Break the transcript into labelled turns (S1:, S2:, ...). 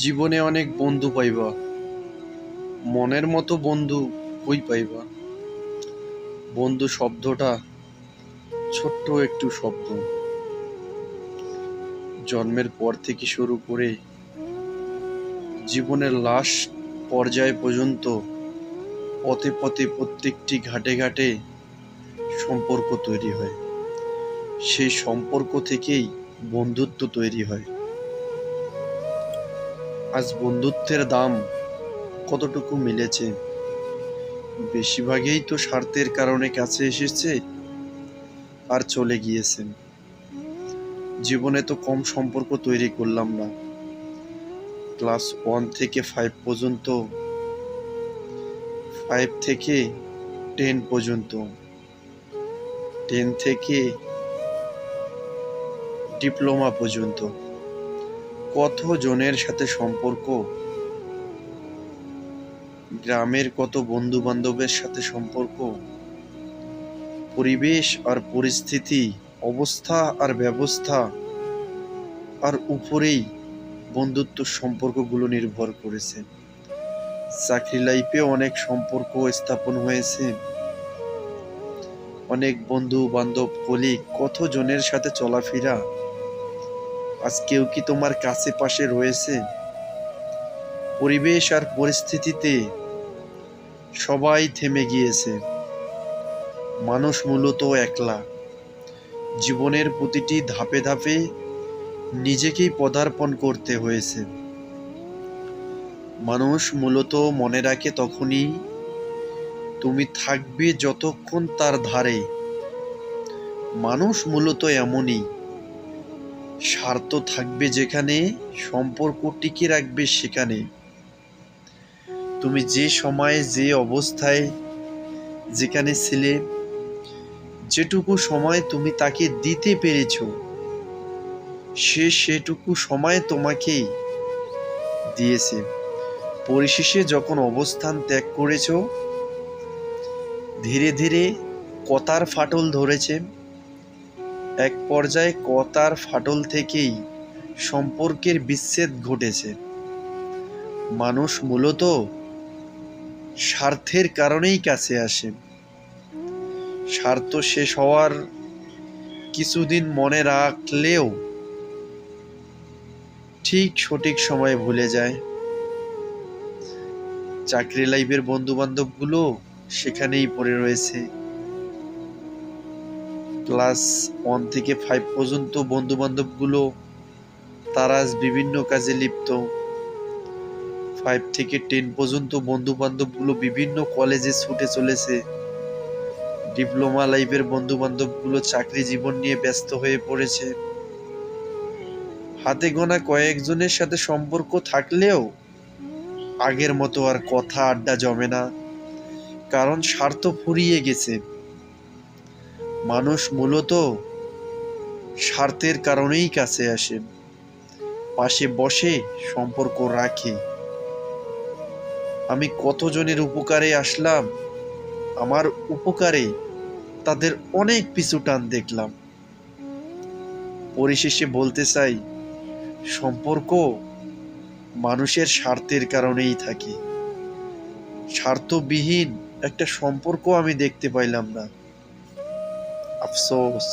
S1: জীবনে অনেক বন্ধু পাইবা, মনের মতো বন্ধু কই পাইবা। বন্ধু শব্দটা ছোট্ট একটু শব্দ, জন্মের পর থেকে শুরু করে জীবনের লাস্ট পর্যায় পর্যন্ত পথে পথে প্রত্যেকটি ঘাটে ঘাটে সম্পর্ক তৈরি হয়। সেই সম্পর্ক থেকেই বন্ধুত্ব তৈরি হয়। আজ বন্ধুত্বের দাম কতটুকু মিলেছে? বেশিরভাগই তো স্বার্থের কারণে কাছে এসেছে আর চলে গিয়েছেন। জীবনে তো কম সম্পর্ক তৈরি করলাম না। ক্লাস 1 থেকে 5 পর্যন্ত, 5 থেকে 10 পর্যন্ত, 10 থেকে ডিপ্লোমা পর্যন্ত কত জনের সাথে সম্পর্ক, গ্রামের কত বন্ধু বান্ধবের সাথে সম্পর্ক, পরিবেশ আর পরিস্থিতি, অবস্থা আর ব্যবস্থা আর উপরেই বন্ধুত্ব সম্পর্কগুলো নির্ভর করেছে। চাকরি লাইফে অনেক সম্পর্ক স্থাপন হয়েছে, অনেক বন্ধু বান্ধব কলিগ, কত জনের সাথে চলাফেরা। আজ কেউ কি তোমার কাছে পাশে রয়েছে? পরিবেশ আর পরিস্থিতিতে সবাই থেমে গিয়েছে। মানুষ মূলত একলা। জীবনের প্রতিটি ধাপে ধাপে নিজেকেই পদার্পণ করতে হয়েছে। মানুষ মূলত মনে রাখে তখনই তুমি থাকবে যতক্ষণ তার ধারে। মানুষ মূলত এমনই, স্বার্থ থাকবে যেখানে, সম্পর্ক টিকে রাখবে সেখানে। তুমি যে সময়ে, যে অবস্থায়, যেখানে ছিলে, যেটুকু সময় তুমি তাকে দিতে পেরেছ, সেটুকু সময় তোমাকেই দিয়েছে। পরিশেষে যখন অবস্থান ত্যাগ করেছ, ধীরে ধীরে কথার ফাটল ধরেছে। এক পর্যায়ে কথার ফাটল থেকেই সম্পর্কের বিচ্ছেদ ঘটেছে। মানুষ মূলত স্বার্থের কারণেই কাছে আসে। স্বার্থ শেষ হওয়ার কিছুদিন মনে রাখলেও ঠিক সঠিক সময়ে ভুলে যায়। চাকরি লাইফের বন্ধু বান্ধবগুলো সেখানেই পড়ে রয়েছে। ক্লাস 1 থেকে 5 পর্যন্ত বন্ধু বান্ধবগুলো তারা আজ বিভিন্ন কাজে লিপ্ত। 5 থেকে 10 পর্যন্ত বন্ধু বান্ধবগুলো বিভিন্ন কলেজে ছুটে চলেছে। ডিপ্লোমা লাইফের বন্ধু বান্ধবগুলো চাকরি জীবন নিয়ে ব্যস্ত হয়ে পড়েছে। হাতে গোনা কয়েকজনের সাথে সম্পর্ক থাকলেও আগের মতো আর কথা আড্ডা জমে না, কারণ স্বার্থ ফুরিয়ে গেছে। মানুষ মূলত স্বার্থের কারণেই কাছে আসে, পাশে বসে সম্পর্ক রাখে। আমি কতজনের উপকারে আসলাম, আমার উপকারে তাদের অনেক পিছু টান দেখলাম। পরিশেষে বলতে চাই, সম্পর্ক মানুষের স্বার্থের কারণেই থাকে। স্বার্থবিহীন একটা সম্পর্ক আমি দেখতে পাইলাম না। আফসোস।